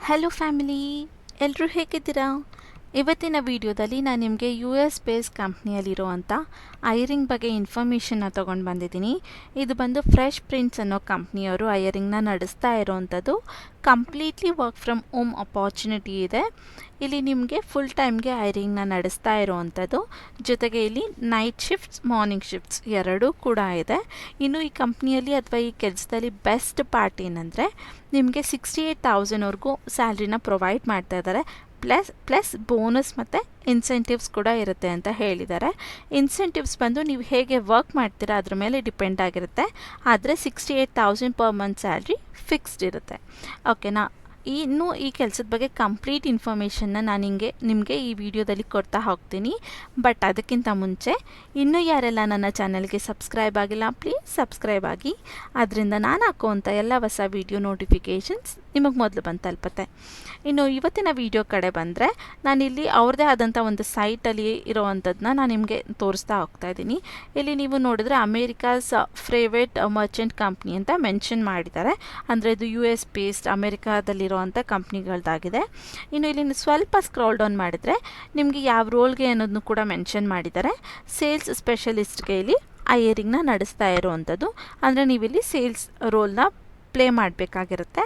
Hello family, ಎಲ್ಲರೂ ಹೇಗಿದ್ದೀರಾ? ಇವತ್ತಿನ ವಿಡಿಯೋದಲ್ಲಿ ನಾನು ನಿಮಗೆ US ಬೇಸ್ ಕಂಪ್ನಿಯಲ್ಲಿರುವಂಥ ಐರಿಂಗ್ ಬಗ್ಗೆ ಇನ್ಫಾರ್ಮೇಷನ್ನ ತೊಗೊಂಡು ಬಂದಿದ್ದೀನಿ. ಇದು ಬಂದು ಫ್ರೆಶ್ ಪ್ರಿಂಟ್ಸ್ ಅನ್ನೋ ಕಂಪ್ನಿಯವರು ಐರಿಂಗ್ನ ನಡೆಸ್ತಾ ಇರೋವಂಥದ್ದು. Completely work from home opportunity ಇದೆ. ಇಲ್ಲಿ ನಿಮಗೆ ಫುಲ್ ಟೈಮ್ಗೆ ಐರಿಂಗ್ನ ನಡೆಸ್ತಾ ಇರೋವಂಥದ್ದು. ಜೊತೆಗೆ ಇಲ್ಲಿ ನೈಟ್ ಶಿಫ್ಟ್ಸ್, ಮಾರ್ನಿಂಗ್ ಶಿಫ್ಟ್ಸ್ ಎರಡೂ ಕೂಡ ಇದೆ. ಇನ್ನು ಈ ಕಂಪ್ನಿಯಲ್ಲಿ ಅಥವಾ ಈ ಕೆಲಸದಲ್ಲಿ ಬೆಸ್ಟ್ ಪಾರ್ಟ್ ಏನಂದರೆ ನಿಮಗೆ 68,000ವರೆಗೂ ಸ್ಯಾಲ್ರಿನ ಪ್ರೊವೈಡ್ ಮಾಡ್ತಾ ಇದ್ದಾರೆ. ಪ್ಲಸ್ ಬೋನಸ್ ಮತ್ತು ಇನ್ಸೆಂಟಿವ್ಸ್ ಕೂಡ ಇರುತ್ತೆ ಅಂತ ಹೇಳಿದ್ದಾರೆ. ಇನ್ಸೆಂಟಿವ್ಸ್ ಬಂದು ನೀವು ಹೇಗೆ ವರ್ಕ್ ಮಾಡ್ತೀರಾ ಅದ್ರ ಮೇಲೆ ಡಿಪೆಂಡ್ ಆಗಿರುತ್ತೆ. ಆದರೆ 68,000 ಪರ್ ಮಂತ್ ಸ್ಯಾಲ್ರಿ ಫಿಕ್ಸ್ಡ್ ಇರುತ್ತೆ. ಓಕೆನಾ? ಇನ್ನು ಈ ಕೆಲಸದ ಬಗ್ಗೆ ಕಂಪ್ಲೀಟ್ ಇನ್ಫಾರ್ಮೇಷನ್ನ ನಾನು ನಿಮಗೆ ಈ ವಿಡಿಯೋದಲ್ಲಿ ಕೊಡ್ತಾ ಹೋಗ್ತೀನಿ. ಬಟ್ ಅದಕ್ಕಿಂತ ಮುಂಚೆ ಇನ್ನೂ ಯಾರೆಲ್ಲ ನನ್ನ ಚಾನಲ್ಗೆ ಸಬ್ಸ್ಕ್ರೈಬ್ ಆಗಿಲ್ಲ, ಪ್ಲೀಸ್ ಸಬ್ಸ್ಕ್ರೈಬ್ ಆಗಿ. ಅದರಿಂದ ನಾನು ಹಾಕುವಂಥ ಎಲ್ಲ ಹೊಸ ವಿಡಿಯೋ ನೋಟಿಫಿಕೇಷನ್ಸ್ ನಿಮಗೆ ಮೊದಲು ಬಂದು ತಲುಪುತ್ತೆ. ಇನ್ನು ಇವತ್ತಿನ ವಿಡಿಯೋ ಕಡೆ ಬಂದರೆ ನಾನಿಲ್ಲಿ ಅವ್ರದ್ದೇ ಆದಂಥ ಒಂದು ಸೈಟಲ್ಲಿ ಇರೋವಂಥದ್ದನ್ನ ನಾನು ನಿಮಗೆ ತೋರಿಸ್ತಾ ಹೋಗ್ತಾ ಇದ್ದೀನಿ. ಇಲ್ಲಿ ನೀವು ನೋಡಿದ್ರೆ ಅಮೇರಿಕಾಸ್ ಫೇವರೇಟ್ ಮರ್ಚೆಂಟ್ ಕಂಪ್ನಿ ಅಂತ ಮೆನ್ಷನ್ ಮಾಡಿದ್ದಾರೆ. ಅಂದರೆ ಇದು US ಬೇಸ್ಡ್ ಅಮೇರಿಕಾದಲ್ಲಿರುವಂಥ ಕಂಪ್ನಿಗಳದ್ದಾಗಿದೆ. ಇನ್ನು ಇಲ್ಲಿ ಸ್ವಲ್ಪ ಸ್ಕ್ರಾಲ್ ಡೌನ್ ಮಾಡಿದರೆ ನಿಮಗೆ ಯಾವ ರೋಲ್ಗೆ ಅನ್ನೋದನ್ನು ಕೂಡ ಮೆನ್ಷನ್ ಮಾಡಿದ್ದಾರೆ. ಸೇಲ್ಸ್ ಸ್ಪೆಷಲಿಸ್ಟ್ಗೆ ಇಲ್ಲಿ ಐರಿಂಗ್ನ ನಡೆಸ್ತಾ ಇರೋವಂಥದ್ದು. ಅಂದರೆ ನೀವಿಲ್ಲಿ ಸೇಲ್ಸ್ ರೋಲ್ನ ಪ್ಲೇ ಮಾಡಬೇಕಾಗಿರುತ್ತೆ.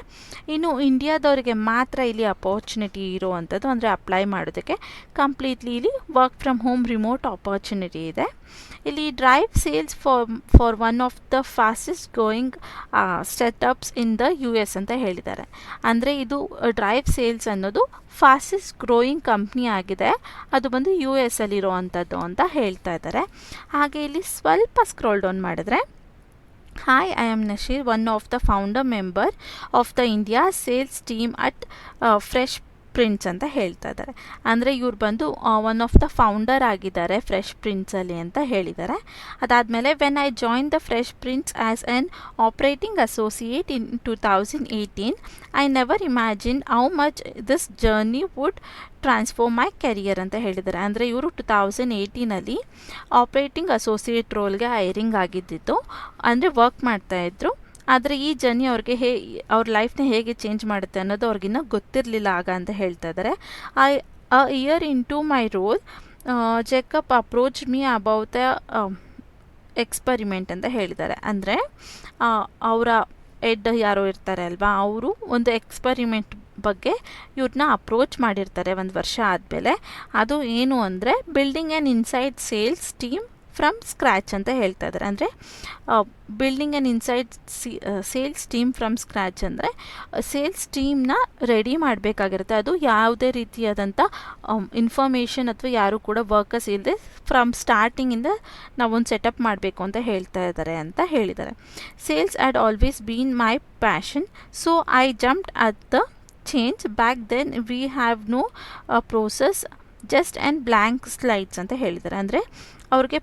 ಇನ್ನು ಇಂಡಿಯಾದವರಿಗೆ ಮಾತ್ರ ಇಲ್ಲಿ ಅಪಾರ್ಚುನಿಟಿ ಇರೋವಂಥದ್ದು, ಅಂದರೆ ಅಪ್ಲೈ ಮಾಡೋದಕ್ಕೆ ಕಂಪ್ಲೀಟ್ಲಿ ಇಲ್ಲಿ work from home remote opportunity ಇದೆ. ಇಲ್ಲಿ drive sales for one of the fastest going startups in the US ಅಂತ ಹೇಳಿದ್ದಾರೆ. ಅಂದರೆ ಇದು ಡ್ರೈವ್ ಸೇಲ್ಸ್ ಅನ್ನೋದು ಫಾಸ್ಟೆಸ್ಟ್ ಗ್ರೋಯಿಂಗ್ ಕಂಪ್ನಿ ಆಗಿದೆ. ಅದು ಬಂದು US ಅಲ್ಲಿರುವಂಥದ್ದು ಅಂತ ಹೇಳ್ತಾ ಇದ್ದಾರೆ. ಹಾಗೆ ಇಲ್ಲಿ ಸ್ವಲ್ಪ ಸ್ಕ್ರೋಲ್ ಡೌನ್ ಮಾಡಿದ್ರೆ, Hi, I am Nashir, one of the founder member of the India sales team at Fresh Prints ಅಂತ ಹೇಳ್ತಾ ಇದ್ದಾರೆ. ಅಂದರೆ ಇವ್ರು ಬಂದು ಒನ್ ಆಫ್ ದ ಫೌಂಡರ್ ಆಗಿದ್ದಾರೆ ಫ್ರೆಶ್ ಪ್ರಿಂಟ್ಸಲ್ಲಿ ಅಂತ ಹೇಳಿದ್ದಾರೆ. ಅದಾದಮೇಲೆ when I join the Fresh Prints as an operating associate in 2018, I never imagine how much this journey would transform my career ಅಂತ ಹೇಳಿದ್ದಾರೆ. ಅಂದರೆ ಇವರು 2018 ಆಪ್ರೇಟಿಂಗ್ ಅಸೋಸಿಯೇಟ್ ರೋಲ್ಗೆ ಹೈರಿಂಗ್ ಆಗಿದ್ದಿತ್ತು, ಅಂದರೆ ವರ್ಕ್ ಮಾಡ್ತಾಯಿದ್ರು. ಆದರೆ ಈ ಜರ್ನಿ ಅವ್ರಿಗೆ ಅವ್ರ ಲೈಫ್ನ ಹೇಗೆ ಚೇಂಜ್ ಮಾಡುತ್ತೆ ಅನ್ನೋದು ಅವ್ರಿಗಿನ್ನ ಗೊತ್ತಿರಲಿಲ್ಲ ಆಗ ಅಂತ ಹೇಳ್ತಾ ಇದ್ದಾರೆ. A year into my role Jacob approach me about the experiment ಅಂತ ಹೇಳಿದ್ದಾರೆ. ಅಂದರೆ ಅವರ ಹೆಡ್ ಯಾರೋ ಇರ್ತಾರೆ ಅಲ್ವಾ, ಅವರು ಒಂದು ಎಕ್ಸ್ಪರಿಮೆಂಟ್ ಬಗ್ಗೆ ಇವ್ರನ್ನ ಅಪ್ರೋಚ್ ಮಾಡಿರ್ತಾರೆ 1 ವರ್ಷ ಆದಮೇಲೆ. ಅದು ಏನು ಅಂದರೆ building an inside sales team from scratch ಅಂತ ಹೇಳ್ತಾ ಇದ್ದಾರೆ. ಅಂದರೆ building an inside sales team from scratch ಅಂದರೆ ಸೇಲ್ಸ್ ಟೀಮ್ನ ರೆಡಿ ಮಾಡಬೇಕಾಗಿರುತ್ತೆ. ಅದು ಯಾವುದೇ ರೀತಿಯಾದಂಥ ಇನ್ಫಾರ್ಮೇಷನ್ ಅಥವಾ ಯಾರು ಕೂಡ ವರ್ಕರ್ಸ್ ಇಲ್ಲದೆ ಫ್ರಮ್ ಸ್ಟಾರ್ಟಿಂಗಿಂದ ನಾವೊಂದು ಸೆಟಪ್ ಮಾಡಬೇಕು ಅಂತ ಹೇಳ್ತಾ ಇದ್ದಾರೆ ಅಂತ ಹೇಳಿದ್ದಾರೆ. Sales had always been my passion, so I jumped at the change. Back then we have no process, just and blank slides ಅಂತ ಹೇಳಿದ್ದಾರೆ. ಅಂದರೆ ಅವ್ರಿಗೆ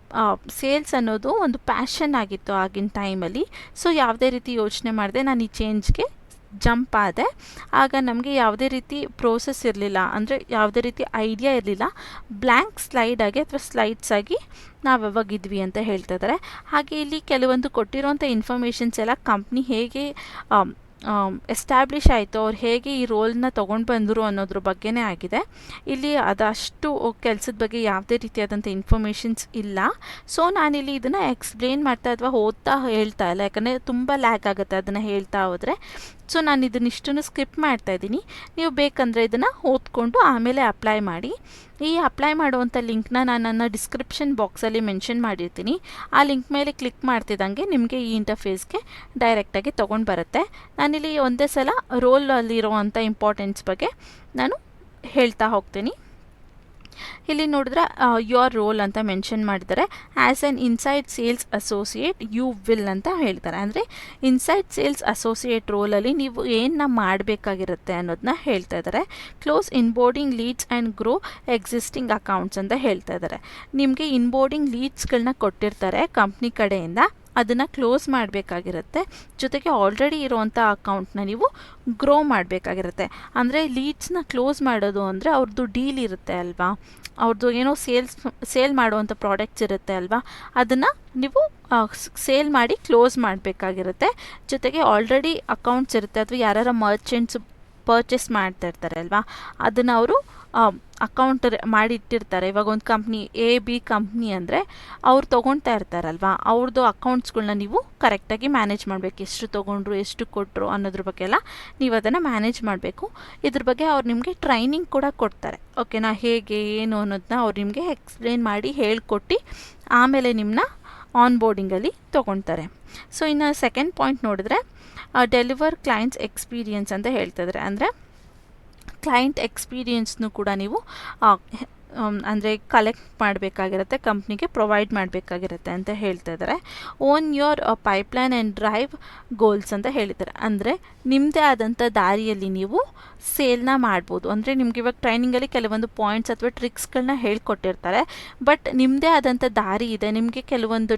ಸೇಲ್ಸ್ ಅನ್ನೋದು ಒಂದು ಪ್ಯಾಷನ್ ಆಗಿತ್ತು ಆಗಿನ ಟೈಮಲ್ಲಿ. ಸೊ ಯಾವುದೇ ರೀತಿ ಯೋಚನೆ ಮಾಡಿದೆ ನಾನು ಈ ಚೇಂಜ್ಗೆ ಜಂಪ್ ಆದೆ. ಆಗ ನಮಗೆ ಯಾವುದೇ ರೀತಿ ಪ್ರೋಸೆಸ್ ಇರಲಿಲ್ಲ, ಅಂದರೆ ಯಾವುದೇ ರೀತಿ ಐಡಿಯಾ ಇರಲಿಲ್ಲ. ಬ್ಲ್ಯಾಂಕ್ ಸ್ಲೈಡ್ ಆಗಿ ಅಥವಾ ಸ್ಲೈಡ್ಸ್ ಆಗಿ ನಾವು ಯಾವಾಗಿದ್ವಿ ಅಂತ ಹೇಳ್ತಾ ಇದ್ದಾರೆ. ಹಾಗೆ ಇಲ್ಲಿ ಕೆಲವೊಂದು ಕೊಟ್ಟಿರೋಂಥ ಇನ್ಫಾರ್ಮೇಷನ್ಸ್ ಎಲ್ಲ ಕಂಪ್ನಿ ಹೇಗೆ ಎಸ್ಟಾಬ್ಲಿಷ್ ಆಯಿತು, ಅವ್ರು ಹೇಗೆ ಈ ರೋಲ್ನ ತೊಗೊಂಡು ಬಂದರು ಅನ್ನೋದ್ರ ಬಗ್ಗೆನೇ ಆಗಿದೆ. ಇಲ್ಲಿ ಅದಷ್ಟು ಕೆಲಸದ ಬಗ್ಗೆ ಯಾವುದೇ ರೀತಿಯಾದಂಥ ಇನ್ಫಾರ್ಮೇಷನ್ಸ್ ಇಲ್ಲ. ಸೊ ನಾನಿಲ್ಲಿ ಇದನ್ನು ಎಕ್ಸ್ಪ್ಲೇನ್ ಮಾಡ್ತಾ ಅಥವಾ ಓದ್ತಾ ಹೇಳ್ತಾ ಇಲ್ಲ, ಯಾಕಂದರೆ ತುಂಬ ಲ್ಯಾಗ್ ಆಗುತ್ತೆ ಅದನ್ನು ಹೇಳ್ತಾ ಹೋದರೆ. ಸೊ ನಾನು ಇದನ್ನಿಷ್ಟನ್ನು ಸ್ಕಿಪ್ ಮಾಡ್ತಾಯಿದ್ದೀನಿ. ನೀವು ಬೇಕಂದರೆ ಇದನ್ನು ಓದ್ಕೊಂಡು ಆಮೇಲೆ ಅಪ್ಲೈ ಮಾಡಿ. ಈ ಅಪ್ಲೈ ಮಾಡುವಂಥ ಲಿಂಕ್ನ ನಾನು ನನ್ನ ಡಿಸ್ಕ್ರಿಪ್ಷನ್ ಬಾಕ್ಸಲ್ಲಿ ಮೆನ್ಷನ್ ಮಾಡಿರ್ತೀನಿ. ಆ ಲಿಂಕ್ ಮೇಲೆ ಕ್ಲಿಕ್ ಮಾಡ್ತಿದ್ದಂಗೆ ನಿಮಗೆ ಈ ಇಂಟರ್ಫೇಸ್ಗೆ ಡೈರೆಕ್ಟಾಗಿ ತೊಗೊಂಡು ಬರುತ್ತೆ. ನಾನಿಲ್ಲಿ ಒಂದೇ ಸಲ ರೋಲಲ್ಲಿರುವಂಥ ಇಂಪಾರ್ಟೆನ್ಸ್ ಬಗ್ಗೆ ನಾನು ಹೇಳ್ತಾ ಹೋಗ್ತೀನಿ. ಇಲ್ಲಿ ನೋಡಿದ್ರೆ ಯೋರ್ ರೋಲ್ ಅಂತ ಮೆನ್ಷನ್ ಮಾಡಿದ್ದಾರೆ. As an inside sales associate you will ಅಂತ ಹೇಳ್ತಾರೆ. ಅಂದರೆ ಇನ್ಸೈಡ್ ಸೇಲ್ಸ್ ಅಸೋಸಿಯೇಟ್ ರೋಲಲ್ಲಿ ನೀವು ಏನನ್ನ ಮಾಡಬೇಕಾಗಿರುತ್ತೆ ಅನ್ನೋದನ್ನ ಹೇಳ್ತಾ ಇದ್ದಾರೆ. Close onboarding leads and grow existing accounts ಅಂತ ಹೇಳ್ತಾ ಇದ್ದಾರೆ. ನಿಮಗೆ ಇನ್ಬೋರ್ಡಿಂಗ್ ಲೀಡ್ಸ್ಗಳನ್ನ ಕೊಟ್ಟಿರ್ತಾರೆ ಕಂಪ್ನಿ ಕಡೆಯಿಂದ, ಅದನ್ನು ಕ್ಲೋಸ್ ಮಾಡಬೇಕಾಗಿರುತ್ತೆ. ಜೊತೆಗೆ ಆಲ್ರೆಡಿ ಇರೋವಂಥ ಅಕೌಂಟ್ನ ನೀವು ಗ್ರೋ ಮಾಡಬೇಕಾಗಿರುತ್ತೆ. ಅಂದರೆ ಲೀಡ್ಸ್ನ ಕ್ಲೋಸ್ ಮಾಡೋದು ಅಂದರೆ ಅವ್ರದ್ದು ಡೀಲ್ ಇರುತ್ತೆ ಅಲ್ವಾ, ಅವ್ರದ್ದು ಏನೋ ಸೇಲ್ ಮಾಡುವಂಥ ಪ್ರಾಡಕ್ಟ್ಸ್ ಇರುತ್ತೆ ಅಲ್ವಾ, ಅದನ್ನು ನೀವು ಸೇಲ್ ಮಾಡಿ ಕ್ಲೋಸ್ ಮಾಡಬೇಕಾಗಿರುತ್ತೆ. ಜೊತೆಗೆ ಆಲ್ರೆಡಿ ಅಕೌಂಟ್ಸ್ ಇರುತ್ತೆ ಅಥವಾ ಯಾರು ಮರ್ಚೆಂಟ್ಸ್ ಪರ್ಚೇಸ್ ಮಾಡ್ತಾ ಇರ್ತಾರೆ ಅಲ್ವಾ, ಅದನ್ನು ಅವರು ಅಕೌಂಟ್ ಮಾಡಿಟ್ಟಿರ್ತಾರೆ. ಇವಾಗ ಒಂದು ಕಂಪ್ನಿ AB ಕಂಪ್ನಿ ಅಂದರೆ ಅವ್ರು ತೊಗೊಳ್ತಾ ಇರ್ತಾರಲ್ವಾ, ಅವ್ರದ್ದು ಅಕೌಂಟ್ಸ್ಗಳನ್ನ ನೀವು ಕರೆಕ್ಟಾಗಿ ಮ್ಯಾನೇಜ್ ಮಾಡಬೇಕು. ಎಷ್ಟು ತೊಗೊಂಡ್ರು, ಎಷ್ಟು ಕೊಟ್ಟರು ಅನ್ನೋದ್ರ ಬಗ್ಗೆ ಎಲ್ಲ ನೀವು ಅದನ್ನು ಮ್ಯಾನೇಜ್ ಮಾಡಬೇಕು. ಇದ್ರ ಬಗ್ಗೆ ಅವ್ರು ನಿಮಗೆ ಟ್ರೈನಿಂಗ್ ಕೂಡ ಕೊಡ್ತಾರೆ. ಓಕೆನಾ, ಹೇಗೆ ಏನು ಅನ್ನೋದನ್ನ ಅವ್ರು ನಿಮಗೆ ಎಕ್ಸ್ಪ್ಲೇನ್ ಮಾಡಿ ಹೇಳ್ಕೊಟ್ಟು ಆಮೇಲೆ ನಿಮ್ಮನ್ನ ಆನ್ ಬೋರ್ಡಿಂಗಲ್ಲಿ ತೊಗೊಳ್ತಾರೆ. ಸೊ ಇನ್ನು ಸೆಕೆಂಡ್ ಪಾಯಿಂಟ್ ನೋಡಿದ್ರೆ ಡೆಲಿವರ್ ಕ್ಲೈಂಟ್ಸ್ ಎಕ್ಸ್ಪೀರಿಯನ್ಸ್ ಅಂತ ಹೇಳ್ತಿದ್ರೆ, ಅಂದರೆ ಕ್ಲೈಂಟ್ ಎಕ್ಸ್ಪೀರಿಯನ್ಸ್ನು ಕೂಡ ನೀವು ಅಂದರೆ ಕಲೆಕ್ಟ್ ಮಾಡಬೇಕಾಗಿರುತ್ತೆ, ಕಂಪ್ನಿಗೆ ಪ್ರೊವೈಡ್ ಮಾಡಬೇಕಾಗಿರುತ್ತೆ ಅಂತ ಹೇಳ್ತಾ ಇದ್ದಾರೆ. Own your pipeline and drive goals ಅಂತ ಹೇಳಿದ್ದಾರೆ. ಅಂದರೆ ನಿಮ್ಮದೇ ಆದಂಥ ದಾರಿಯಲ್ಲಿ ನೀವು ಸೇಲ್ನ ಮಾಡ್ಬೋದು. ಅಂದರೆ ನಿಮ್ಗೆ ಇವಾಗ ಟ್ರೈನಿಂಗಲ್ಲಿ ಕೆಲವೊಂದು ಪಾಯಿಂಟ್ಸ್ ಅಥವಾ ಟ್ರಿಕ್ಸ್ಗಳನ್ನ ಹೇಳ್ಕೊಟ್ಟಿರ್ತಾರೆ, ಬಟ್ ನಿಮ್ಮದೇ ಆದಂಥ ದಾರಿ ಇದೆ, ನಿಮಗೆ ಕೆಲವೊಂದು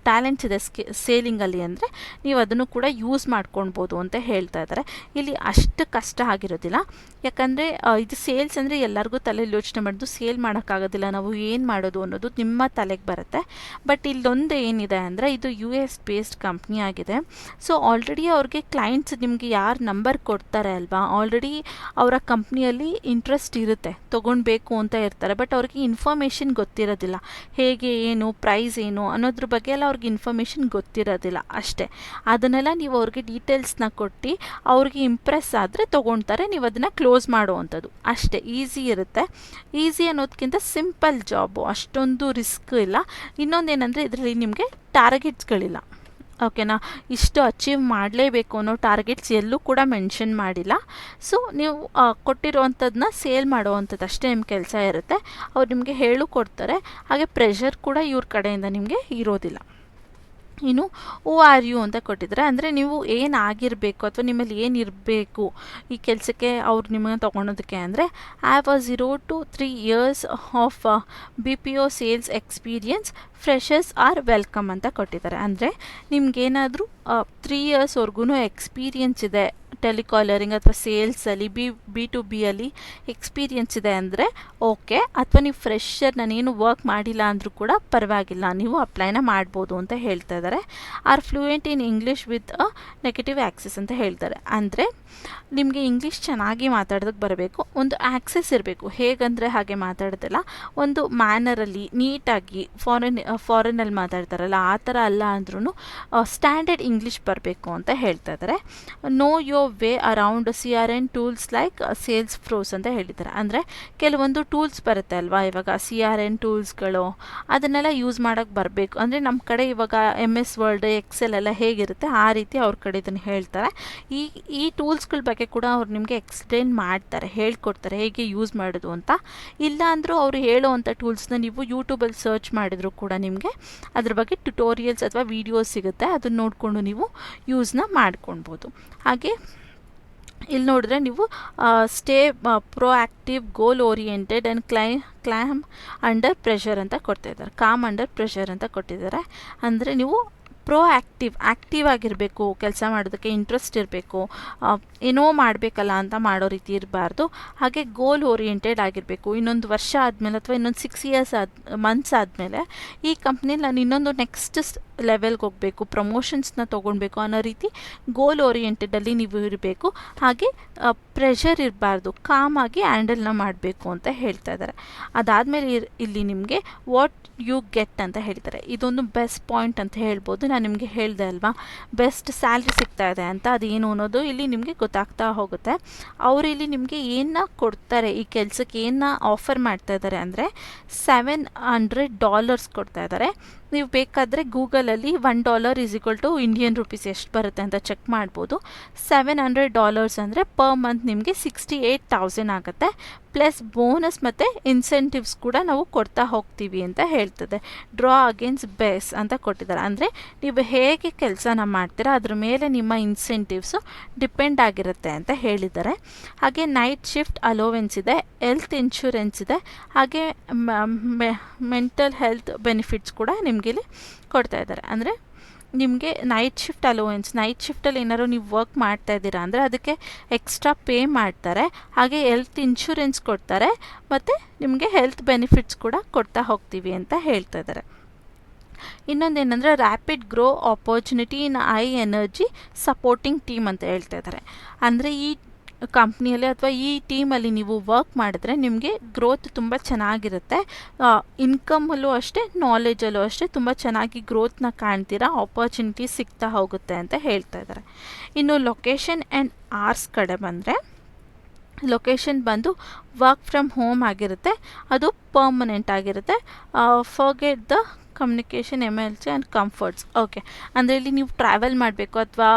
ಟ್ಯಾಲೆಂಟ್ಸ್ ಇದೆ ಸೇಲಿಂಗಲ್ಲಿ ಅಂದರೆ ನೀವು ಅದನ್ನು ಕೂಡ ಯೂಸ್ ಮಾಡ್ಕೊಳ್ಬೋದು ಅಂತ ಹೇಳ್ತಾ ಇದ್ದಾರೆ. ಇಲ್ಲಿ ಅಷ್ಟು ಕಷ್ಟ ಆಗಿರೋದಿಲ್ಲ, ಯಾಕಂದರೆ ಇದು ಸೇಲ್ಸ್ ಅಂದರೆ ಎಲ್ಲರಿಗೂ ತಲೆಯಲ್ಲಿ ಯೋಚನೆ ಮಾಡೋದು ಸೇಲ್ ಮಾಡೋಕ್ಕಾಗೋದಿಲ್ಲ, ನಾವು ಏನು ಮಾಡೋದು ಅನ್ನೋದು ನಿಮ್ಮ ತಲೆಗೆ ಬರುತ್ತೆ. ಬಟ್ ಇಲ್ಲೊಂದು ಏನಿದೆ ಅಂದರೆ ಇದು US ಬೇಸ್ಡ್ ಕಂಪ್ನಿ ಆಗಿದೆ. ಸೊ ಆಲ್ರೆಡಿ ಅವ್ರಿಗೆ ಕ್ಲೈಂಟ್ಸ್ ನಿಮಗೆ ಯಾರು ನಂಬರ್ ಕೊಡ್ತಾರೆ ಅಲ್ವಾ, ಆಲ್ರೆಡಿ ಅವರ ಕಂಪ್ನಿಯಲ್ಲಿ ಇಂಟ್ರೆಸ್ಟ್ ಇರುತ್ತೆ, ತೊಗೊಳ್ಬೇಕು ಅಂತ ಇರ್ತಾರೆ, ಬಟ್ ಅವ್ರಿಗೆ ಇನ್ಫಾರ್ಮೇಷನ್ ಗೊತ್ತಿರೋದಿಲ್ಲ, ಹೇಗೆ ಏನು ಪ್ರೈಸ್ ಏನು ಅನ್ನೋದ್ರ ಬಗ್ಗೆ ಎಲ್ಲ ಅವ್ರಿಗೆ ಇನ್ಫಾರ್ಮೇಷನ್ ಗೊತ್ತಿರೋದಿಲ್ಲ ಅಷ್ಟೇ. ಅದನ್ನೆಲ್ಲ ನೀವು ಅವ್ರಿಗೆ ಡೀಟೇಲ್ಸ್ನ ಕೊಟ್ಟು ಅವ್ರಿಗೆ ಇಂಪ್ರೆಸ್ ಆದರೆ ತೊಗೊಳ್ತಾರೆ, ನೀವು ಅದನ್ನು ಕ್ಲೋಸ್ ಮಾಡುವಂಥದ್ದು ಅಷ್ಟೇ. ಈಸಿ ಇರುತ್ತೆ. ಈಸಿ ಅನ್ನೋದಕ್ಕಿಂತ ಸಿಂಪಲ್ ಜಾಬು, ಅಷ್ಟೊಂದು ರಿಸ್ಕ್ ಇಲ್ಲ. ಇನ್ನೊಂದೇನೆಂದರೆ ಇದರಲ್ಲಿ ನಿಮಗೆ ಟಾರ್ಗೆಟ್ಸ್ಗಳಿಲ್ಲ. ಓಕೆನಾ, ಇಷ್ಟು ಅಚೀವ್ ಮಾಡಲೇಬೇಕು ಅನ್ನೋ ಟಾರ್ಗೆಟ್ಸ್ ಎಲ್ಲೂ ಕೂಡ ಮೆನ್ಷನ್ ಮಾಡಿಲ್ಲ. ಸೊ ನೀವು ಕೊಟ್ಟಿರುವಂಥದ್ದನ್ನ ಸೇಲ್ ಮಾಡುವಂಥದ್ದು ಅಷ್ಟೇ ನಿಮ್ಮ ಕೆಲಸ ಇರುತ್ತೆ. ಅವ್ರು ನಿಮಗೆ ಹೇಳು ಕೊಡ್ತಾರೆ, ಹಾಗೆ ಪ್ರೆಷರ್ ಕೂಡ ಇವ್ರ ಕಡೆಯಿಂದ ನಿಮಗೆ ಇರೋದಿಲ್ಲ. ಇನ್ನು ಹೂ ಆರ್ ಯು ಅಂತ ಕೊಟ್ಟಿದ್ದಾರೆ, ಅಂದರೆ ನೀವು ಏನಾಗಿರಬೇಕು ಅಥವಾ ನಿಮ್ಮಲ್ಲಿ ಏನಿರಬೇಕು ಈ ಕೆಲಸಕ್ಕೆ ಅವ್ರು ನಿಮ್ಮನ್ನು ತೊಗೊಳೋದಕ್ಕೆ. ಅಂದರೆ have a 0 to 3 years of BPO sales experience, freshers are welcome ಅಂತ ಕೊಟ್ಟಿದ್ದಾರೆ. ಅಂದರೆ ನಿಮ್ಗೇನಾದರೂ 3 yearsವರೆಗೂ ಎಕ್ಸ್ಪೀರಿಯನ್ಸ್ ಇದೆ ಟೆಲಿಕಾಲರಿಂಗ್ ಅಥವಾ ಸೇಲ್ಸಲ್ಲಿ B2B ಅಲ್ಲಿ ಎಕ್ಸ್ಪೀರಿಯನ್ಸ್ ಇದೆ ಅಂದರೆ ಓಕೆ, ಅಥವಾ ನೀವು ಫ್ರೆಶರ್ ನಾನೇನು ವರ್ಕ್ ಮಾಡಿಲ್ಲ ಅಂದರೂ ಕೂಡ ಪರವಾಗಿಲ್ಲ, ನೀವು ಅಪ್ಲೈನ ಮಾಡ್ಬೋದು ಅಂತ ಹೇಳ್ತಾ ಇದ್ದಾರೆ. Are fluent in English with a negative access ಅಂತ ಹೇಳ್ತಾರೆ. ಅಂದರೆ ನಿಮಗೆ ಇಂಗ್ಲೀಷ್ ಚೆನ್ನಾಗಿ ಮಾತಾಡೋದಕ್ಕೆ ಬರಬೇಕು, ಒಂದು ಆ್ಯಕ್ಸೆಸ್ ಇರಬೇಕು. ಹೇಗಂದರೆ ಹಾಗೆ ಮಾತಾಡೋದಿಲ್ಲ, ಒಂದು ಮ್ಯಾನರಲ್ಲಿ ನೀಟಾಗಿ ಫಾರಿನಲ್ಲಿ ಮಾತಾಡ್ತಾರಲ್ಲ ಆ ಥರ ಅಲ್ಲ ಅಂದ್ರೂ ಸ್ಟ್ಯಾಂಡರ್ಡ್ ಇಂಗ್ಲೀಷ್ ಬರಬೇಕು ಅಂತ ಹೇಳ್ತಾ ಇದ್ದಾರೆ. Know your way around CRM tools like Salesforce ಅಂತ ಹೇಳಿದ್ದಾರೆ. ಅಂದರೆ ಕೆಲವೊಂದು ಟೂಲ್ಸ್ ಬರುತ್ತೆ ಅಲ್ವಾ, ಇವಾಗ CRM ಟೂಲ್ಸ್ಗಳು ಅದನ್ನೆಲ್ಲ ಯೂಸ್ ಮಾಡೋಕ್ಕೆ ಬರಬೇಕು. ಅಂದರೆ ನಮ್ಮ ಕಡೆ ಇವಾಗ MS ವರ್ಡ್, ಎಕ್ಸೆಲ್ ಎಲ್ಲ ಹೇಗಿರುತ್ತೆ ಆ ರೀತಿ ಅವ್ರ ಕಡೆ ಇದನ್ನು ಹೇಳ್ತಾರೆ. ಈ ಟೂಲ್ಸ್ಗಳ ಬಗ್ಗೆ ಕೂಡ ಅವ್ರು ನಿಮಗೆ ಎಕ್ಸ್ಪ್ಲೇನ್ ಮಾಡ್ತಾರೆ, ಹೇಳ್ಕೊಡ್ತಾರೆ ಹೇಗೆ ಯೂಸ್ ಮಾಡೋದು ಅಂತ. ಇಲ್ಲ ಅಂದರೂ ಅವರು ಹೇಳೋವಂಥ ಟೂಲ್ಸ್ನ ನೀವು ಯೂಟ್ಯೂಬಲ್ಲಿ ಸರ್ಚ್ ಮಾಡಿದರೂ ಕೂಡ ನಿಮಗೆ ಅದ್ರ ಬಗ್ಗೆ ಟ್ಯುಟೋರಿಯಲ್ಸ್ ಅಥವಾ ವೀಡಿಯೋಸ್ ಸಿಗುತ್ತೆ, ಅದನ್ನು ನೋಡಿಕೊಂಡು ನೀವು ಯೂಸ್ನ ಮಾಡ್ಕೊಳ್ಬೋದು. ಹಾಗೆ ಇಲ್ಲಿ ನೋಡಿದ್ರೆ ನೀವು stay proactive, goal oriented and calm under pressure ಅಂತ ಕೊಡ್ತಾಯಿದ್ದಾರೆ. ಕಾಮ್ ಅಂಡರ್ ಪ್ರೆಷರ್ ಅಂತ ಕೊಟ್ಟಿದ್ದಾರೆ. ಅಂದರೆ ನೀವು ಆ್ಯಕ್ಟಿವ್ ಆಗಿರಬೇಕು, ಕೆಲಸ ಮಾಡೋದಕ್ಕೆ ಇಂಟ್ರೆಸ್ಟ್ ಇರಬೇಕು, ಏನೋ ಮಾಡಬೇಕಲ್ಲ ಅಂತ ಮಾಡೋ ರೀತಿ ಇರಬಾರ್ದು. ಹಾಗೆ ಗೋಲ್ ಓರಿಯೆಂಟೆಡ್ ಆಗಿರಬೇಕು. ಇನ್ನೊಂದು ವರ್ಷ ಆದಮೇಲೆ ಅಥವಾ ಇನ್ನೊಂದು 6 years ಮಂತ್ಸ್ ಆದಮೇಲೆ ಈ ಕಂಪ್ನಿಲಿ ನಾನು ಇನ್ನೊಂದು ನೆಕ್ಸ್ಟ್ ಲೆವೆಲ್ಗೆ ಹೋಗಬೇಕು, ಪ್ರಮೋಷನ್ಸ್ನ ತೊಗೊಳ್ಬೇಕು ಅನ್ನೋ ರೀತಿ ಗೋಲ್ ಓರಿಯೆಂಟೆಡಲ್ಲಿ ನೀವು ಇರಬೇಕು. ಹಾಗೆ ಪ್ರೆಷರ್ ಇರಬಾರ್ದು, ಕಾಮಾಗಿ ಹ್ಯಾಂಡಲ್ನ ಮಾಡಬೇಕು ಅಂತ ಹೇಳ್ತಾ ಇದ್ದಾರೆ. ಅದಾದಮೇಲೆ ಇಲ್ಲಿ ನಿಮಗೆ ವಾಟ್ ಯು ಗೆಟ್ ಅಂತ ಹೇಳ್ತಾರೆ. ಇದೊಂದು ಬೆಸ್ಟ್ ಪಾಯಿಂಟ್ ಅಂತ ಹೇಳ್ಬೋದು. ನಾನು ನಿಮಗೆ ಹೇಳಿದೆ ಅಲ್ವಾ, ಬೆಸ್ಟ್ ಸ್ಯಾಲ್ರಿ ಸಿಗ್ತಾ ಇದೆ ಅಂತ, ಅದೇನು ಅನ್ನೋದು ಇಲ್ಲಿ ನಿಮಗೆ ಗೊತ್ತಾಗ್ತಾ ಹೋಗುತ್ತೆ. ಅವರು ಇಲ್ಲಿ ನಿಮಗೆ ಏನನ್ನ ಕೊಡ್ತಾರೆ, ಈ ಕೆಲಸಕ್ಕೆ ಏನನ್ನ ಆಫರ್ ಮಾಡ್ತಾ ಇದ್ದಾರೆ ಅಂದರೆ $700 ಕೊಡ್ತಾ ಇದ್ದಾರೆ. ನೀವು ಬೇಕಾದರೆ ಗೂಗಲಲ್ಲಿ $1 = ಇಂಡಿಯನ್ ರುಪೀಸ್ ಎಷ್ಟು ಬರುತ್ತೆ ಅಂತ ಚೆಕ್ ಮಾಡ್ಬೋದು. $700 ಅಂದರೆ ಪರ್ ಮಂತ್ ನಿಮಗೆ 68,000 ಆಗುತ್ತೆ. ಪ್ಲಸ್ ಬೋನಸ್ ಮತ್ತು ಇನ್ಸೆಂಟಿವ್ಸ್ ಕೂಡ ನಾವು ಕೊಡ್ತಾ ಹೋಗ್ತೀವಿ ಅಂತ ಹೇಳ್ತದೆ. ಡ್ರಾ ಅಗೇನ್ಸ್ಟ್ ಬೇಸ್ ಅಂತ ಕೊಟ್ಟಿದ್ದಾರೆ. ಅಂದರೆ ನೀವು ಹೇಗೆ ಕೆಲಸನ ಮಾಡ್ತೀರಾ ಅದ್ರ ಮೇಲೆ ನಿಮ್ಮ ಇನ್ಸೆಂಟಿವ್ಸು ಡಿಪೆಂಡ್ ಆಗಿರುತ್ತೆ ಅಂತ ಹೇಳಿದ್ದಾರೆ. ಹಾಗೆ ನೈಟ್ ಶಿಫ್ಟ್ ಅಲೋವೆನ್ಸ್ ಇದೆ, ಹೆಲ್ತ್ ಇನ್ಶೂರೆನ್ಸ್ ಇದೆ, ಹಾಗೆ ಮೆಂಟಲ್ ಹೆಲ್ತ್ ಬೆನಿಫಿಟ್ಸ್ ಕೂಡ ನಿಮಗೆ ಇಲ್ಲಿ ಕೊಡ್ತಾ ಇದ್ದಾರೆ. ಅಂದರೆ ನಿಮಗೆ ನೈಟ್ ಶಿಫ್ಟ್ ಅಲೋವೆನ್ಸ್, ನೈಟ್ ಶಿಫ್ಟಲ್ಲಿ ಏನಾದ್ರು ನೀವು ವರ್ಕ್ ಮಾಡ್ತಾ ಇದ್ದೀರಾ ಅಂದರೆ ಅದಕ್ಕೆ ಎಕ್ಸ್ಟ್ರಾ ಪೇ ಮಾಡ್ತಾರೆ. ಹಾಗೆ ಹೆಲ್ತ್ ಇನ್ಶೂರೆನ್ಸ್ ಕೊಡ್ತಾರೆ, ಮತ್ತು ನಿಮಗೆ ಹೆಲ್ತ್ ಬೆನಿಫಿಟ್ಸ್ ಕೂಡ ಕೊಡ್ತಾ ಹೋಗ್ತೀವಿ ಅಂತ ಹೇಳ್ತಾ ಇದ್ದಾರೆ. ಇನ್ನೊಂದೇನೆಂದರೆ rapid grow opportunity in high energy supporting team ಅಂತ ಹೇಳ್ತಾ ಇದ್ದಾರೆ. ಅಂದರೆ ಈ ಕಂಪ್ನಿಯಲ್ಲಿ ಅಥವಾ ಈ ಟೀಮಲ್ಲಿ ನೀವು ವರ್ಕ್ ಮಾಡಿದ್ರೆ ನಿಮಗೆ ಗ್ರೋತ್ ತುಂಬ ಚೆನ್ನಾಗಿರುತ್ತೆ. ಇನ್ಕಮಲ್ಲೂ ಅಷ್ಟೇ, ನಾಲೆಜಲ್ಲೂ ಅಷ್ಟೇ ತುಂಬ ಚೆನ್ನಾಗಿ ಗ್ರೋತ್ನ ಕಾಣ್ತೀರಾ, ಆಪರ್ಚುನಿಟಿ ಸಿಗ್ತಾ ಹೋಗುತ್ತೆ ಅಂತ ಹೇಳ್ತಾ ಇದ್ದಾರೆ. ಇನ್ನು ಲೊಕೇಶನ್ ಆ್ಯಂಡ್ ಆರ್ಸ್ ಕಡೆ ಬಂದರೆ, ಲೊಕೇಶನ್ ಬಂದು ವರ್ಕ್ ಫ್ರಮ್ ಹೋಮ್ ಆಗಿರುತ್ತೆ, ಅದು ಪರ್ಮನೆಂಟ್ ಆಗಿರುತ್ತೆ. Forget the communication emergency and comforts. Okay, ಅಂದರೆ ಇಲ್ಲಿ ನೀವು ಟ್ರಾವೆಲ್ ಮಾಡಬೇಕು ಅಥವಾ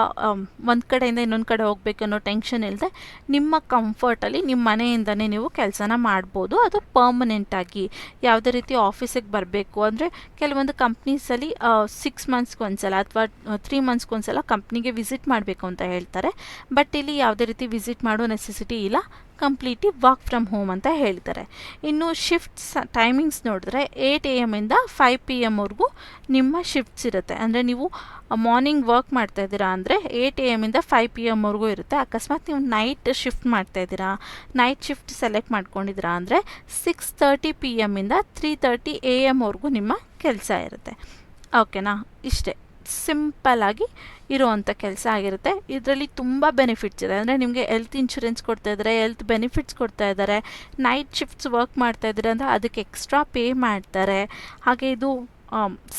ಒಂದು ಕಡೆಯಿಂದ ಇನ್ನೊಂದು ಕಡೆ ಹೋಗಬೇಕು ಅನ್ನೋ ಟೆನ್ಷನ್ ಇಲ್ಲದೆ ನಿಮ್ಮ ಕಂಫರ್ಟಲ್ಲಿ ನಿಮ್ಮ ಮನೆಯಿಂದನೇ ನೀವು ಕೆಲಸನ ಮಾಡ್ಬೋದು. ಅದು ಪರ್ಮನೆಂಟಾಗಿ ಯಾವುದೇ ರೀತಿ ಆಫೀಸಿಗೆ ಬರಬೇಕು ಅಂದರೆ ಕೆಲವೊಂದು ಕಂಪ್ನೀಸಲ್ಲಿ 6 ಮಂತ್ಸ್ಗೊಂದ್ಸಲ ಅಥವಾ 3 ಮಂತ್ಸ್ಗೊಂದ್ಸಲ ಕಂಪ್ನಿಗೆ ವಿಸಿಟ್ ಮಾಡಬೇಕು ಅಂತ ಹೇಳ್ತಾರೆ. ಬಟ್ ಇಲ್ಲಿ ಯಾವುದೇ ರೀತಿ ವಿಸಿಟ್ ಮಾಡೋ ನೆಸೆಸಿಟಿ ಇಲ್ಲ, ಕಂಪ್ಲೀಟ್ಲಿ ವರ್ಕ್ ಫ್ರಮ್ ಹೋಮ್ ಅಂತ ಹೇಳ್ತಾರೆ. ಇನ್ನು ಶಿಫ್ಟ್ಸ್ ಟೈಮಿಂಗ್ಸ್ ನೋಡಿದ್ರೆ 8 AM ಇಂದ 5 PM ನಿಮ್ಮ ಶಿಫ್ಟ್ಸ್ ಇರುತ್ತೆ. ಅಂದರೆ ನೀವು ಮಾರ್ನಿಂಗ್ ವರ್ಕ್ ಮಾಡ್ತಾ ಇದ್ದೀರಾ ಅಂದರೆ 8 AM ಇಂದ 5 PM ಇರುತ್ತೆ. ಅಕಸ್ಮಾತ್ ನೀವು ನೈಟ್ ಶಿಫ್ಟ್ ಮಾಡ್ತಾ ಇದ್ದೀರಾ, ನೈಟ್ ಶಿಫ್ಟ್ ಸೆಲೆಕ್ಟ್ ಮಾಡ್ಕೊಂಡಿದ್ದೀರಾ ಅಂದರೆ 6:30 PM ಇಂದ 3:30 AM ನಿಮ್ಮ ಕೆಲಸ ಇರುತ್ತೆ. ಓಕೆನಾ, ಇಷ್ಟೇ ಸಿಂಪಲ್ಲಾಗಿ ಇರೋವಂಥ ಕೆಲಸ ಆಗಿರುತ್ತೆ. ಇದರಲ್ಲಿ ತುಂಬ ಬೆನಿಫಿಟ್ಸ್ ಇದೆ. ಅಂದರೆ ನಿಮಗೆ ಹೆಲ್ತ್ ಇನ್ಶೂರೆನ್ಸ್ ಕೊಡ್ತಾ ಇದ್ದಾರೆ, ಹೆಲ್ತ್ ಬೆನಿಫಿಟ್ಸ್ ಕೊಡ್ತಾ ಇದ್ದಾರೆ. ನೈಟ್ ಶಿಫ್ಟ್ಸ್ ವರ್ಕ್ ಮಾಡ್ತಾ ಇದ್ದಾರೆ ಅಂದರೆ ಅದಕ್ಕೆ ಎಕ್ಸ್ಟ್ರಾ ಪೇ ಮಾಡ್ತಾರೆ. ಹಾಗೆ ಇದು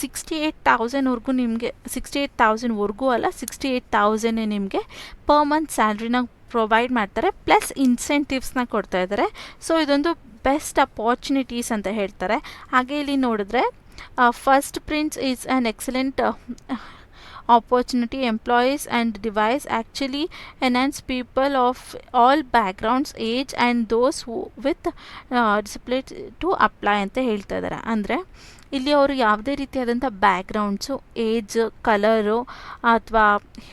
68,000 ನಿಮಗೆ 68,000 ಅಲ್ಲ, 68,000 ನಿಮಗೆ ಪರ್ ಮಂತ್ ಸ್ಯಾಲ್ರಿನ ಪ್ರೊವೈಡ್ ಮಾಡ್ತಾರೆ, ಪ್ಲಸ್ ಇನ್ಸೆಂಟಿವ್ಸ್ನ ಕೊಡ್ತಾ ಇದ್ದಾರೆ. ಸೊ ಇದೊಂದು ಬೆಸ್ಟ್ ಅಪಾರ್ಚುನಿಟೀಸ್ ಅಂತ ಹೇಳ್ತಾರೆ. ಹಾಗೆ ಇಲ್ಲಿ ನೋಡಿದ್ರೆ first prints is an excellent opportunity. Employees and device actually enhance people of all backgrounds, age and those who with discipline to apply ಅಂತ ಹೇಳ್ತಾ ಇದ್ದಾರೆ. ಅಂದರೆ ಇಲ್ಲಿ ಅವರು ಯಾವುದೇ ರೀತಿಯಾದಂಥ ಬ್ಯಾಕ್ಗ್ರೌಂಡ್ಸು, ಏಜ್, ಕಲರು ಅಥವಾ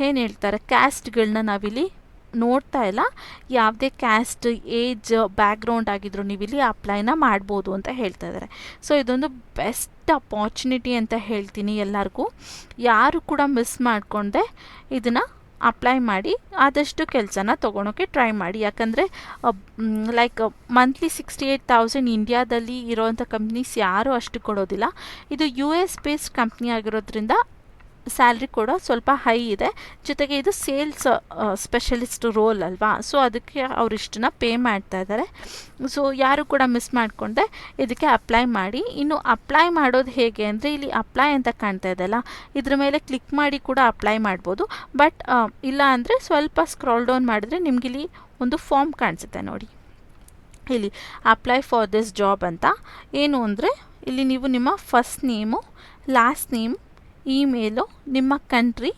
ಏನು ಹೇಳ್ತಾರೆ ಕ್ಯಾಸ್ಟ್ಗಳನ್ನ ನಾವಿಲ್ಲಿ ನೋಡ್ತಾ ಇಲ್ಲ. ಯಾವುದೇ ಕ್ಯಾಸ್ಟ್, ಏಜ್, ಬ್ಯಾಕ್ಗ್ರೌಂಡ್ ಆಗಿದ್ರು ನೀವಿಲ್ಲಿ ಅಪ್ಲೈನ ಮಾಡ್ಬೋದು ಅಂತ ಹೇಳ್ತಾ ಇದ್ದಾರೆ. ಸೊ ಇದೊಂದು ಬೆಸ್ಟ್ ಅಪಾರ್ಚುನಿಟಿ ಅಂತ ಹೇಳ್ತೀನಿ ಎಲ್ಲರಿಗೂ. ಯಾರು ಕೂಡ ಮಿಸ್ ಮಾಡಿಕೊಂಡೆ ಇದನ್ನು ಅಪ್ಲೈ ಮಾಡಿ ಆದಷ್ಟು ಕೆಲಸನ ತೊಗೊಳೋಕ್ಕೆ ಟ್ರೈ ಮಾಡಿ. ಯಾಕಂದರೆ ಲೈಕ್ ಮಂತ್ಲಿ 68,000 ಇಂಡಿಯಾದಲ್ಲಿ ಇರೋವಂಥ ಕಂಪ್ನೀಸ್ ಯಾರೂ ಅಷ್ಟು ಕೊಡೋದಿಲ್ಲ. ಇದು US ಬೇಸ್ಡ್ ಕಂಪ್ನಿ ಆಗಿರೋದ್ರಿಂದ ಸ್ಯಾಲ್ರಿ ಕೂಡ ಸ್ವಲ್ಪ ಹೈ ಇದೆ. ಜೊತೆಗೆ ಇದು ಸೇಲ್ಸ್ ಸ್ಪೆಷಲಿಸ್ಟ್ ರೋಲ್ ಅಲ್ವಾ, ಸೊ ಅದಕ್ಕೆ ಅವ್ರು ಇಷ್ಟನ್ನ ಪೇ ಮಾಡ್ತಾ ಇದ್ದಾರೆ. ಸೊ ಯಾರು ಕೂಡ ಮಿಸ್ ಮಾಡಿಕೊಂಡೆ ಇದಕ್ಕೆ ಅಪ್ಲೈ ಮಾಡಿ. ಇನ್ನು ಅಪ್ಲೈ ಮಾಡೋದು ಹೇಗೆ ಅಂದರೆ ಇಲ್ಲಿ ಅಪ್ಲೈ ಅಂತ ಕಾಣ್ತಾ ಇದೆಯಲ್ಲ, ಇದ್ರ ಮೇಲೆ ಕ್ಲಿಕ್ ಮಾಡಿ ಕೂಡ ಅಪ್ಲೈ ಮಾಡ್ಬೋದು. ಬಟ್ ಇಲ್ಲ ಅಂದರೆ ಸ್ವಲ್ಪ ಸ್ಕ್ರಾಲ್ ಡೌನ್ ಮಾಡಿದ್ರೆ ನಿಮ್ಗೆ ಇಲ್ಲಿ ಒಂದು ಫಾರ್ಮ್ ಕಾಣಿಸುತ್ತೆ ನೋಡಿ, ಇಲ್ಲಿ ಅಪ್ಲೈ ಫಾರ್ ದಿಸ್ ಜಾಬ್ ಅಂತ. ಏನು ಅಂದರೆ ಇಲ್ಲಿ ನೀವು ನಿಮ್ಮ first name, last name, email, ನಿಮ್ಮ ಕಂಟ್ರಿ,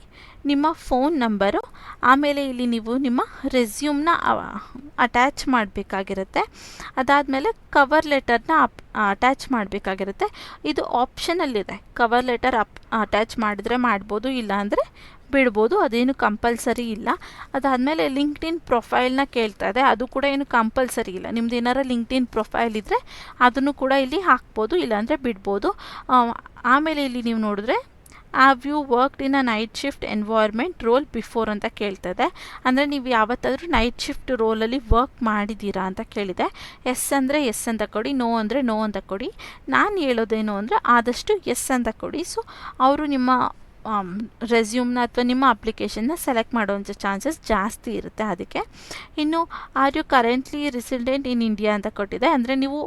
ನಿಮ್ಮ ಫೋನ್ ನಂಬರು, ಆಮೇಲೆ ಇಲ್ಲಿ ನೀವು ನಿಮ್ಮ ರೆಸ್ಯೂಮ್ನ ಅಟ್ಯಾಚ್ ಮಾಡಬೇಕಾಗಿರುತ್ತೆ. ಅದಾದಮೇಲೆ ಕವರ್ ಲೆಟರ್ನ ಅಟ್ಯಾಚ್ ಮಾಡಬೇಕಾಗಿರುತ್ತೆ. ಇದು ಆಪ್ಷನಲ್ಲಿದೆ, ಕವರ್ ಲೆಟರ್ ಅಟ್ಯಾಚ್ ಮಾಡಿದ್ರೆ ಮಾಡ್ಬೋದು, ಇಲ್ಲ ಅಂದರೆ ಬಿಡ್ಬೋದು, ಅದೇನು ಕಂಪಲ್ಸರಿ ಇಲ್ಲ. ಅದಾದಮೇಲೆ ಲಿಂಕ್ಡ್ಇನ್ ಪ್ರೊಫೈಲ್ನ ಕೇಳ್ತಾ ಇದೆ, ಅದು ಕೂಡ ಏನು ಕಂಪಲ್ಸರಿ ಇಲ್ಲ. ನಿಮ್ದು ಏನಾರ ಲಿಂಕ್ಡ್ಇನ್ ಪ್ರೊಫೈಲ್ ಇದ್ದರೆ ಅದನ್ನು ಕೂಡ ಇಲ್ಲಿ ಹಾಕ್ಬೋದು, ಇಲ್ಲಾಂದರೆ ಬಿಡ್ಬೋದು. ಆಮೇಲೆ ಇಲ್ಲಿ ನೀವು ನೋಡಿದ್ರೆ have you worked in a night shift environment role before ಅಂತ ಕೇಳ್ತದೆ. ಅಂದರೆ ನೀವು ಯಾವತ್ತಾದರೂ ನೈಟ್ ಶಿಫ್ಟ್ ರೋಲಲ್ಲಿ ವರ್ಕ್ ಮಾಡಿದ್ದೀರಾ ಅಂತ ಕೇಳಿದೆ. ಎಸ್ ಅಂದರೆ ಎಸ್ ಅಂತ ಕೊಡಿ, ನೋ ಅಂದರೆ ನೋ ಅಂತ ಕೊಡಿ. ನಾನು ಹೇಳೋದೇನು ಅಂದರೆ ಆದಷ್ಟು ಎಸ್ ಅಂತ ಕೊಡಿ. ಸೊ ಅವರು ನಿಮ್ಮ ರೆಸ್ಯೂಮ್ನ ಅಥವಾ ನಿಮ್ಮ ಅಪ್ಲಿಕೇಶನ್ನ ಸೆಲೆಕ್ಟ್ ಮಾಡೋವಂಥ ಚಾನ್ಸಸ್ ಜಾಸ್ತಿ ಇರುತ್ತೆ ಅದಕ್ಕೆ. ಇನ್ನು are you currently resident in India ಅಂತ ಕೊಟ್ಟಿದೆ, ಅಂದರೆ ನೀವು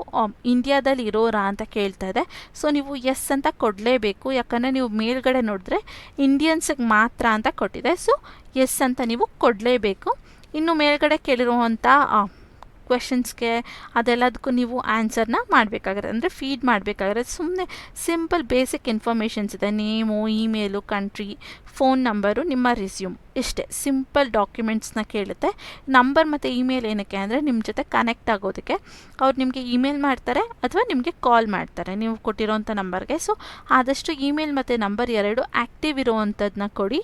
ಇಂಡಿಯಾದಲ್ಲಿ ಇರೋರಾ ಅಂತ ಕೇಳ್ತಾ ಇದೆ. ಸೊ ನೀವು ಎಸ್ ಅಂತ ಕೊಡಲೇಬೇಕು, ಯಾಕಂದರೆ ನೀವು ಮೇಲ್ಗಡೆ ನೋಡಿದ್ರೆ ಇಂಡಿಯನ್ಸಿಗೆ ಮಾತ್ರ ಅಂತ ಕೊಟ್ಟಿದೆ. ಸೊ ಎಸ್ ಅಂತ ನೀವು ಕೊಡಲೇಬೇಕು. ಇನ್ನು ಮೇಲ್ಗಡೆ ಕೇಳಿರುವಂಥ ಕ್ವೆಶನ್ಸ್ಗೆ ಅದೆಲ್ಲದಕ್ಕೂ ನೀವು ಆನ್ಸರ್ನ ಮಾಡಬೇಕಾಗಿರುತ್ತೆ, ಅಂದರೆ ಫೀಡ್ ಮಾಡಬೇಕಾಗಿರುತ್ತೆ. ಸುಮ್ಮನೆ ಸಿಂಪಲ್ ಬೇಸಿಕ್ ಇನ್ಫಾರ್ಮೇಷನ್ಸ್ ಇದೆ, name, email, country, phone number, ನಿಮ್ಮ ರೆಸ್ಯೂಮ್, ಇಷ್ಟೇ ಸಿಂಪಲ್ ಡಾಕ್ಯುಮೆಂಟ್ಸ್ನ ಕೇಳುತ್ತೆ. ನಂಬರ್ ಮತ್ತು ಇಮೇಲ್ ಏನಕ್ಕೆ ಅಂದರೆ ನಿಮ್ಮ ಜೊತೆ ಕನೆಕ್ಟ್ ಆಗೋದಕ್ಕೆ. ಅವ್ರು ನಿಮಗೆ ಇಮೇಲ್ ಮಾಡ್ತಾರೆ ಅಥವಾ ನಿಮಗೆ ಕಾಲ್ ಮಾಡ್ತಾರೆ ನೀವು ಕೊಟ್ಟಿರೋವಂಥ ನಂಬರ್ಗೆ. ಸೊ ಆದಷ್ಟು ಇಮೇಲ್ ಮತ್ತು ನಂಬರ್ ಎರಡು ಆ್ಯಕ್ಟಿವ್ ಇರೋವಂಥದ್ದನ್ನ ಕೊಡಿ.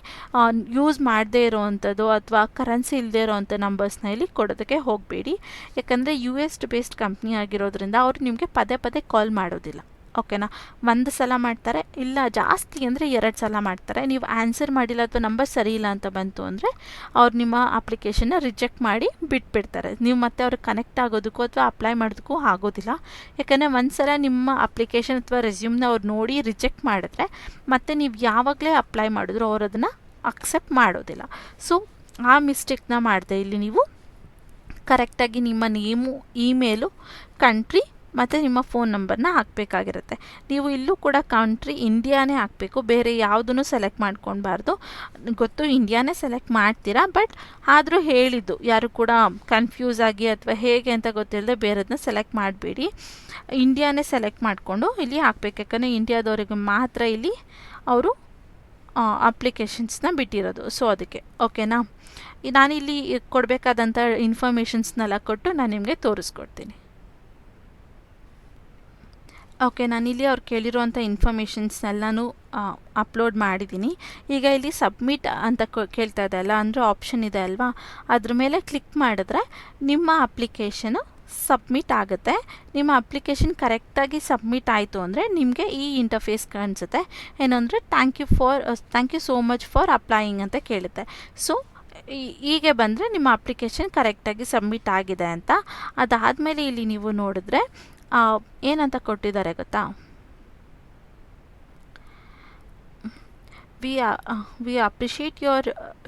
ಯೂಸ್ ಮಾಡದೇ ಇರೋವಂಥದ್ದು ಅಥವಾ ಕರೆನ್ಸಿ ಇಲ್ಲದೆ ಇರೋವಂಥ ನಂಬರ್ಸ್ನ ಇಲ್ಲಿ ಕೊಡೋದಕ್ಕೆ ಹೋಗಬೇಡಿ. ಯಾಕಂದರೆ US ಬೇಸ್ಡ್ ಕಂಪ್ನಿ ಆಗಿರೋದ್ರಿಂದ ಅವರು ನಿಮಗೆ ಪದೇ ಪದೇ ಕಾಲ್ ಮಾಡೋದಿಲ್ಲ. ಓಕೆನಾ, ಒಂದು ಸಲ ಮಾಡ್ತಾರೆ, ಇಲ್ಲ ಜಾಸ್ತಿ ಅಂದರೆ 2 ಸಲ ಮಾಡ್ತಾರೆ. ನೀವು ಆನ್ಸರ್ ಮಾಡಿಲ್ಲ ಅಥವಾ ನಂಬರ್ ಸರಿ ಇಲ್ಲ ಅಂತ ಬಂತು ಅಂದರೆ ಅವ್ರು ನಿಮ್ಮ ಅಪ್ಲಿಕೇಶನ್ನ ರಿಜೆಕ್ಟ್ ಮಾಡಿ ಬಿಟ್ಬಿಡ್ತಾರೆ. ನೀವು ಮತ್ತೆ ಅವ್ರಿಗೆ ಕನೆಕ್ಟ್ ಆಗೋದಕ್ಕೂ ಅಥವಾ ಅಪ್ಲೈ ಮಾಡೋದಕ್ಕೂ ಆಗೋದಿಲ್ಲ. ಯಾಕಂದರೆ ಒಂದು ಸಲ ನಿಮ್ಮ ಅಪ್ಲಿಕೇಶನ್ ಅಥವಾ ರೆಸ್ಯೂಮ್ನ ಅವ್ರು ನೋಡಿ ರಿಜೆಕ್ಟ್ ಮಾಡಿದ್ರೆ ಮತ್ತೆ ನೀವು ಯಾವಾಗಲೇ ಅಪ್ಲೈ ಮಾಡಿದ್ರು ಅವ್ರು ಅದನ್ನು ಅಕ್ಸೆಪ್ಟ್ ಮಾಡೋದಿಲ್ಲ. ಸೊ ಆ ಮಿಸ್ಟೇಕ್ನ ಮಾಡಿದೆ ಇಲ್ಲಿ ನೀವು ಕರೆಕ್ಟಾಗಿ ನಿಮ್ಮ ನೇಮು, ಇಮೇಲು, ಕಂಟ್ರಿ ಮತ್ತು ನಿಮ್ಮ ಫೋನ್ ನಂಬರ್ನ ಹಾಕಬೇಕಾಗಿರುತ್ತೆ. ನೀವು ಇಲ್ಲೂ ಕೂಡ ಕಂಟ್ರಿ ಇಂಡಿಯಾನೇ ಹಾಕಬೇಕು, ಬೇರೆ ಯಾವುದನ್ನು ಸೆಲೆಕ್ಟ್ ಮಾಡ್ಕೊಳ್ಬಾರ್ದು. ಗೊತ್ತು ಇಂಡಿಯಾನೇ ಸೆಲೆಕ್ಟ್ ಮಾಡ್ತೀರಾ, ಬಟ್ ಆದರೂ ಹೇಳಿದ್ದು ಯಾರು ಕೂಡ ಕನ್ಫ್ಯೂಸ್ ಆಗಿ ಅಥವಾ ಹೇಗೆ ಅಂತ ಗೊತ್ತಿಲ್ಲದೆ ಬೇರೆದನ್ನ ಸೆಲೆಕ್ಟ್ ಮಾಡಬೇಡಿ. ಇಂಡಿಯಾನೇ ಸೆಲೆಕ್ಟ್ ಮಾಡಿಕೊಂಡು ಇಲ್ಲಿ ಹಾಕಬೇಕು, ಯಾಕಂದರೆ ಇಂಡಿಯಾದವ್ರಿಗೆ ಮಾತ್ರ ಇಲ್ಲಿ ಅವರು ಅಪ್ಲಿಕೇಶನ್ಸ್ನ ಬಿಟ್ಟಿರೋದು. ಸೊ ಅದಕ್ಕೆ ಓಕೆನಾ. ನಾನಿಲ್ಲಿ ಕೊಡಬೇಕಾದಂಥ ಇನ್ಫಾರ್ಮೇಷನ್ಸ್ನೆಲ್ಲ ಕೊಟ್ಟು ನಾನು ನಿಮಗೆ ತೋರಿಸ್ಕೊಡ್ತೀನಿ. ಓಕೆ, ನಾನಿಲ್ಲಿ ಅವ್ರು ಕೇಳಿರುವಂಥ ಇನ್ಫಾರ್ಮೇಷನ್ಸ್ನೆಲ್ಲನೂ ಅಪ್ಲೋಡ್ ಮಾಡಿದ್ದೀನಿ. ಈಗ ಇಲ್ಲಿ ಸಬ್ಮಿಟ್ ಅಂತ ಕೇಳ್ತಾ ಇದೆ ಅಲ್ಲ, ಅಂದರೆ ಆಪ್ಷನ್ ಇದೆ ಅಲ್ವಾ, ಅದ್ರ ಮೇಲೆ ಕ್ಲಿಕ್ ಮಾಡಿದ್ರೆ ನಿಮ್ಮ ಅಪ್ಲಿಕೇಶನು ಸಬ್ಮಿಟ್ ಆಗುತ್ತೆ. ನಿಮ್ಮ ಅಪ್ಲಿಕೇಶನ್ ಕರೆಕ್ಟಾಗಿ ಸಬ್ಮಿಟ್ ಆಯಿತು ಅಂದರೆ ನಿಮಗೆ ಈ ಇಂಟರ್ಫೇಸ್ ಕಾಣಿಸುತ್ತೆ. ಏನಂದರೆ thank you so much for applying ಅಂತ ಕೇಳುತ್ತೆ. ಸೊ ಹೀಗೆ ಬಂದರೆ ನಿಮ್ಮ ಅಪ್ಲಿಕೇಶನ್ ಕರೆಕ್ಟಾಗಿ ಸಬ್ಮಿಟ್ ಆಗಿದೆ ಅಂತ. ಅದಾದಮೇಲೆ ಇಲ್ಲಿ ನೀವು ನೋಡಿದ್ರೆ ಏನಂತ ಕೊಟ್ಟಿದ್ದಾರೆ ಗೊತ್ತಾ, we appreciate your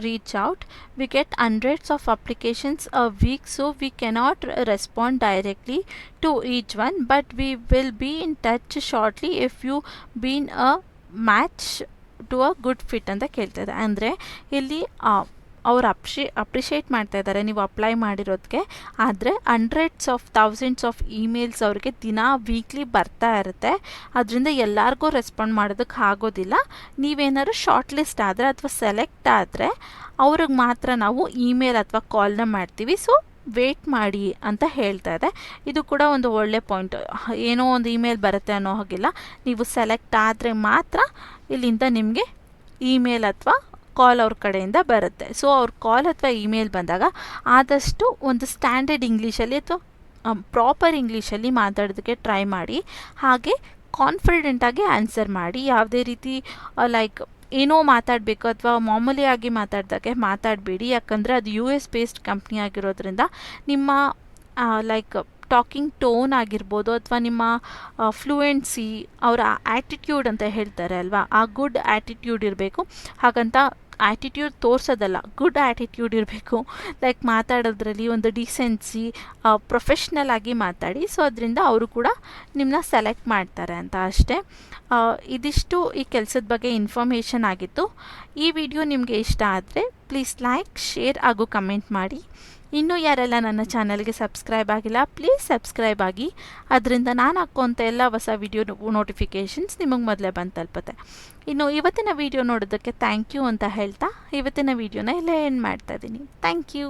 reach out. We get hundreds of applications a week, so we cannot respond directly to each one, but we will be in touch shortly if you been a match to a good fit ಅಂತ ಕೇಳ್ತಿದೆ. ಅಂದರೆ ಇಲ್ಲಿ ಅವ್ರು appreciate ಮಾಡ್ತಾ ಇದ್ದಾರೆ ನೀವು apply ಮಾಡಿರೋದಕ್ಕೆ. ಆದರೆ hundreds of thousands of emails ಅವ್ರಿಗೆ weekly ಬರ್ತಾ ಇರುತ್ತೆ. ಅದರಿಂದ ಎಲ್ಲರಿಗೂ ರೆಸ್ಪಾಂಡ್ ಮಾಡೋದಕ್ಕೆ ಆಗೋದಿಲ್ಲ. ನೀವೇನಾದ್ರು ಶಾರ್ಟ್ ಲಿಸ್ಟ್ ಆದರೆ ಅಥವಾ ಸೆಲೆಕ್ಟ್ ಆದರೆ ಅವ್ರಿಗೆ ಮಾತ್ರ ನಾವು ಇಮೇಲ್ ಅಥವಾ ಕಾಲ್ನ ಮಾಡ್ತೀವಿ. ಸೊ ವೇಟ್ ಮಾಡಿ ಅಂತ ಹೇಳ್ತಾ ಇದೆ. ಇದು ಕೂಡ ಒಂದು ಒಳ್ಳೆ ಪಾಯಿಂಟ್. ಏನೋ ಒಂದು ಇಮೇಲ್ ಬರುತ್ತೆ ಅನ್ನೋ ಹಾಗಿಲ್ಲ, ನೀವು ಸೆಲೆಕ್ಟ್ ಆದರೆ ಮಾತ್ರ ಇಲ್ಲಿಂದ ನಿಮಗೆ ಇಮೇಲ್ ಅಥವಾ ಕಾಲ್ ಅವ್ರ ಕಡೆಯಿಂದ ಬರುತ್ತೆ. ಸೊ ಅವ್ರ ಕಾಲ್ ಅಥವಾ ಇಮೇಲ್ ಬಂದಾಗ ಆದಷ್ಟು ಒಂದು ಸ್ಟ್ಯಾಂಡರ್ಡ್ ಇಂಗ್ಲೀಷಲ್ಲಿ ಅಥವಾ ಪ್ರಾಪರ್ ಇಂಗ್ಲೀಷಲ್ಲಿ ಮಾತಾಡೋದಕ್ಕೆ ಟ್ರೈ ಮಾಡಿ. ಹಾಗೆ ಕಾನ್ಫಿಡೆಂಟಾಗಿ ಆನ್ಸರ್ ಮಾಡಿ. ಯಾವುದೇ ರೀತಿ ಲೈಕ್ ಏನೋ ಮಾತಾಡಬೇಕು ಅಥವಾ ಮಾಮೂಲಿಯಾಗಿ ಮಾತಾಡ್ದಾಗೆ ಮಾತಾಡಬೇಡಿ. ಯಾಕಂದರೆ ಅದು US ಬೇಸ್ಡ್ ಕಂಪ್ನಿ ಆಗಿರೋದ್ರಿಂದ ನಿಮ್ಮ ಲೈಕ್ ಟಾಕಿಂಗ್ ಟೋನ್ ಆಗಿರ್ಬೋದು ಅಥವಾ ನಿಮ್ಮ ಫ್ಲೂಯೆನ್ಸಿ, ಅವರ ಆ್ಯಟಿಟ್ಯೂಡ್ ಅಂತ ಹೇಳ್ತಾರೆ ಅಲ್ವಾ, ಆ ಗುಡ್ ಆ್ಯಟಿಟ್ಯೂಡ್ ಇರಬೇಕು. ಹಾಗಂತ ಆ್ಯಟಿಟ್ಯೂಡ್ ತೋರಿಸೋದಲ್ಲ, ಗುಡ್ ಆ್ಯಟಿಟ್ಯೂಡ್ ಇರಬೇಕು. ಲೈಕ್ ಮಾತಾಡೋದ್ರಲ್ಲಿ ಒಂದು ಡಿಸೆನ್ಸಿ, ಪ್ರೊಫೆಷ್ನಲ್ ಆಗಿ ಮಾತಾಡಿ. ಸೊ ಅದರಿಂದ ಅವರು ಕೂಡ ನಿಮ್ಮನ್ನ ಸೆಲೆಕ್ಟ್ ಮಾಡ್ತಾರೆ ಅಂತ ಅಷ್ಟೇ. ಇದಿಷ್ಟು ಈ ಕೆಲಸದ ಬಗ್ಗೆ ಇನ್ಫಾರ್ಮೇಷನ್ ಆಗಿತ್ತು. ಈ ವಿಡಿಯೋ ನಿಮಗೆ ಇಷ್ಟ ಆದರೆ ಪ್ಲೀಸ್ ಲೈಕ್, ಶೇರ್ ಹಾಗೂ ಕಮೆಂಟ್ ಮಾಡಿ. ಇನ್ನೂ ಯಾರೆಲ್ಲ ನನ್ನ ಚಾನಲ್ಗೆ ಸಬ್ಸ್ಕ್ರೈಬ್ ಆಗಿಲ್ಲ ಪ್ಲೀಸ್ ಸಬ್ಸ್ಕ್ರೈಬ್ ಆಗಿ. ಅದರಿಂದ ನಾನು ಹಾಕೋಂಥ ಎಲ್ಲ ಹೊಸ ವಿಡಿಯೋ ನೋಟಿಫಿಕೇಷನ್ಸ್ ನಿಮಗೆ ಮೊದಲೇ ಬಂದು ತಲುಪುತ್ತೆ. ಇನ್ನು ಇವತ್ತಿನ ವಿಡಿಯೋ ನೋಡೋದಕ್ಕೆ ಥ್ಯಾಂಕ್ ಯು ಅಂತ ಹೇಳ್ತಾ ಇವತ್ತಿನ ವಿಡಿಯೋನ ಎಲ್ಲ ಎಂಡ್ ಮಾಡ್ತಾ ಇದ್ದೀನಿ. Thank you.